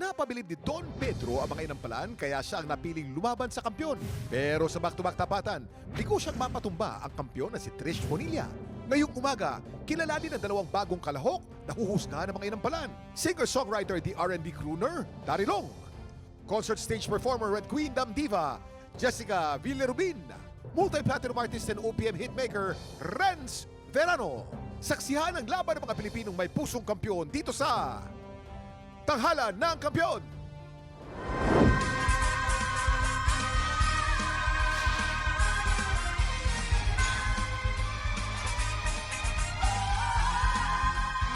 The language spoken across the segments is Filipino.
Napabilib ni Don Pedro ang mga inampalan kaya siya ang napiling lumaban sa kampyon. Pero sa back-to-back tapatan, bigo siyang mapatumba ang kampyon na si Trish Bonilla. Ngayong umaga, kilala din ang dalawang bagong kalahok na huhusgahan ng mga inampalan. Singer-songwriter the R&B crooner, Darilong. Concert stage performer Red Queen Dam Diva, Jessica Villarubin. Multi-platinum artist and OPM hitmaker, Renz Verano. Saksihan ang laban ng mga Pilipinong may pusong kampyon dito sa Tanghalan ng Kampyon.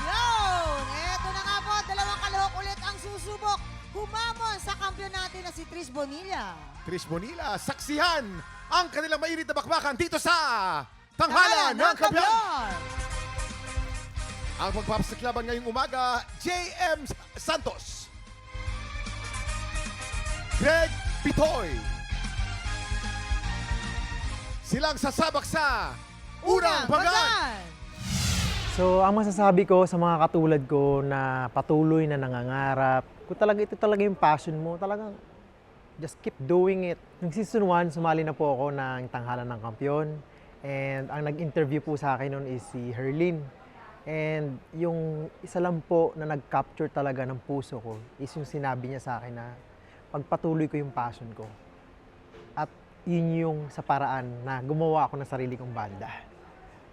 Yun! Eto na nga po, dalawang kalahok ulit ang susubok. Humamon sa kampiyon natin na si Trish Bonilla. Trish Bonilla, saksihan ang kanilang mainit na bakbakan dito sa Tanghalan ng Kampyon. Ang pagpapasaklaban ngayong umaga, J.M. Santos, Greg Pitoy. Silang sasabak sa Unang Bagan. So, ang masasabi ko sa mga katulad ko na patuloy na nangangarap, kung talaga ito talaga yung passion mo, talagang just keep doing it. Yung season 1, sumali na po ako ng Tanghalan ng Kampyon. And ang nag-interview po sa akin noon is si Herlin. And yung isa lang po na nag-capture talaga ng puso ko is yung sinabi niya sa akin na pagpatuloy ko yung passion ko. At yun yung sa paraan na gumawa ako ng sarili kong banda.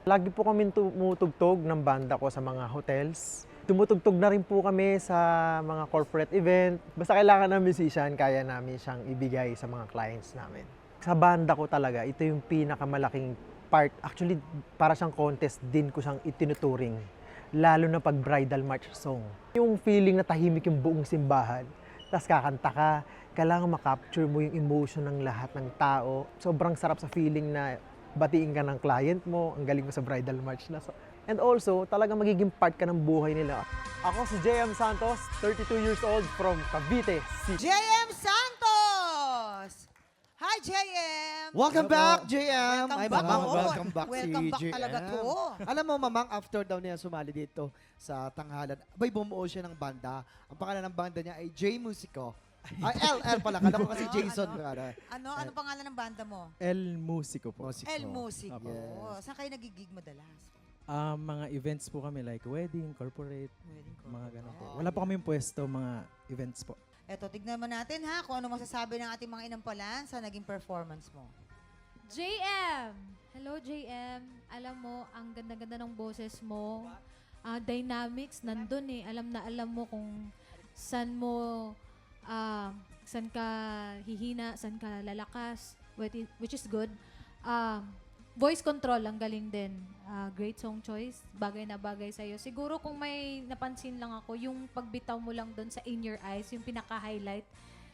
Lagi po kami tumutugtog ng banda ko sa mga hotels. Tumutugtog na rin po kami sa mga corporate event. Basta kailangan ng musician, kaya namin siyang ibigay sa mga clients namin. Sa banda ko talaga, ito yung pinakamalaking part. Actually, para siyang contest din ko siyang itinuturing. Lalo na pag bridal march song. Yung feeling na tahimik yung buong simbahan. Tapos kakanta ka, kailangan makapture mo yung emotion ng lahat ng tao. Sobrang sarap sa feeling na batiin ka ng client mo, ang galing mo sa bridal march na. And also, talagang magiging part ka ng buhay nila. Ako si J.M. Santos, 32 years old from Cavite City. J.M. Santos! Hi, J.M. Welcome back, JM. Welcome Ay, back. Mamang, Oo, welcome back welcome si back JM. talaga to. Alam mo, Mamang, after daw niya sumali dito sa Tanghalan, abay bumuo siya ng banda. Ang pangalan ng banda niya ay J Musico. Ay, L pala. Kala ko kasi Jason. Ano pangalan ng banda mo? El Musico po. Musico. El Musico. Yes. Saan kayo nagigig madalas? Mga events po kami like wedding, corporate, Wedding ko. mga ganun po. Wala pa kami pwesto, mga events po. Eto, tignan mo natin ha kung ano masasabi ng ating mga inampalan sa naging performance mo. JM! Hello, JM. Alam mo, ang ganda-ganda ng boses mo. Dynamics, nandun eh. Alam mo kung saan mo, saan ka hihina, saan ka lalakas, which is good. Voice control, ang galing din. Great song choice. Bagay na bagay sa'yo. Siguro kung may napansin lang ako, yung pagbitaw mo lang doon sa In Your Eyes, yung pinaka-highlight,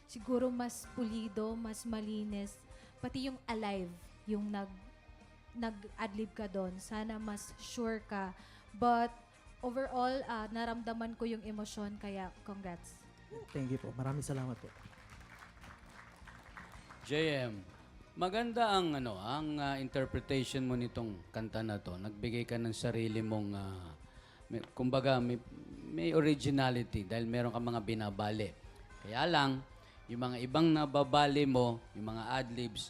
siguro mas pulido, mas malinis. Pati yung alive, yung nag-adlib ka doon. Sana mas sure ka. But overall, naramdaman ko yung emosyon, kaya congrats. Thank you po. Maraming salamat po. JM, maganda ang interpretation mo nitong kanta na to. Nagbigay ka ng sarili mong kumbaga may originality dahil meron ka mga binabali. Kaya lang yung mga ibang nababali mo, yung mga adlibs,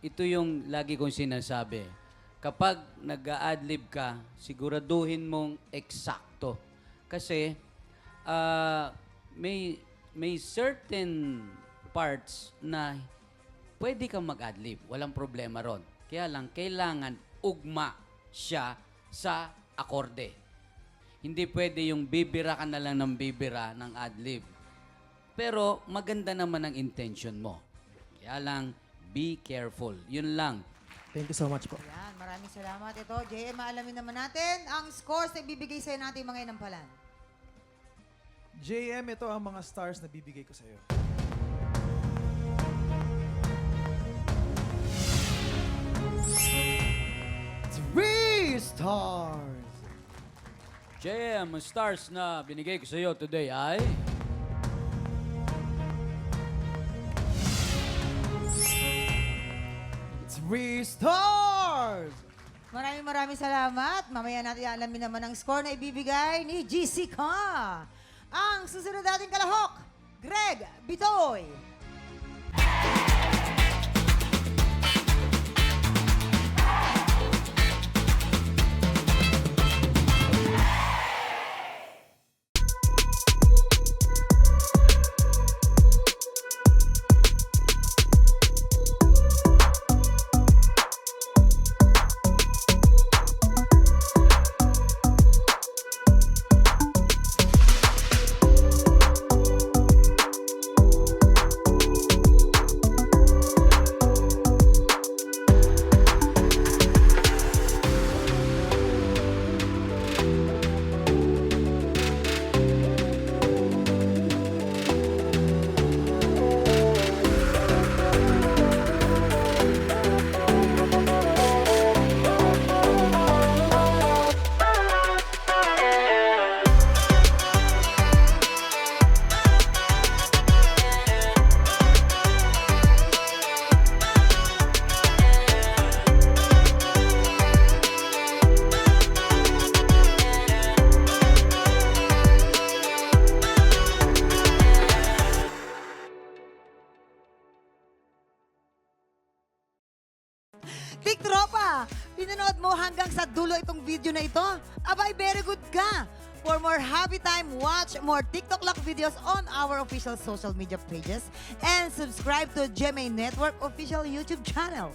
ito yung lagi kong sinasabi. Kapag nag-a-adlib ka, siguraduhin mong eksakto. Kasi may certain parts na pwede kang mag-adlib. Walang problema ron. Kaya lang, kailangan ugma siya sa akorde. Hindi pwede yung bibira ka na lang ng bibira ng adlib. Pero maganda naman ang intention mo. Kaya lang, be careful. Yun lang. Thank you so much po. Yan, maraming salamat. Ito, JM, maalamin naman natin ang scores na ibibigay sa'yo natin mga inampalan. JM, ito ang mga stars na bibigay ko sa'yo. Three stars. JM, ang stars na binigay ko sa iyo today ay... Three stars. Maraming salamat. Mamaya natin alamin naman ang score na ibibigay ni GC Ka. Ang susunod nating kalahok, Greg Bitoy. Big Tropa, pinanood mo hanggang sa dulo itong video na ito? Abay, very good ka! For more happy time, watch more TikTok Lock videos on our official social media pages and subscribe to GMA Network official YouTube channel.